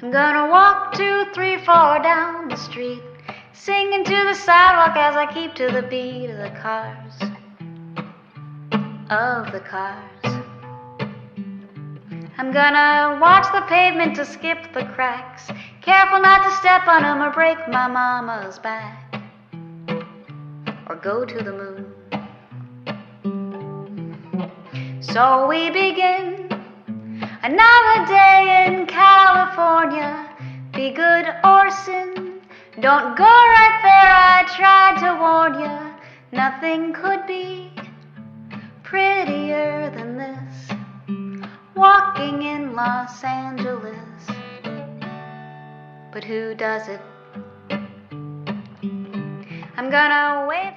I'm gonna walk 2, 3, 4 down the street, singing to the sidewalk as I keep to the beat of the cars, of the cars. I'm gonna watch the pavement to skip the cracks, careful not to step on them or break my mama's back, or go to the moon. So we begin another day in California. Be good or sin, don't go right there, I tried to warn you. Nothing could be prettier than this, walking in Los Angeles. But who does it? I'm gonna wave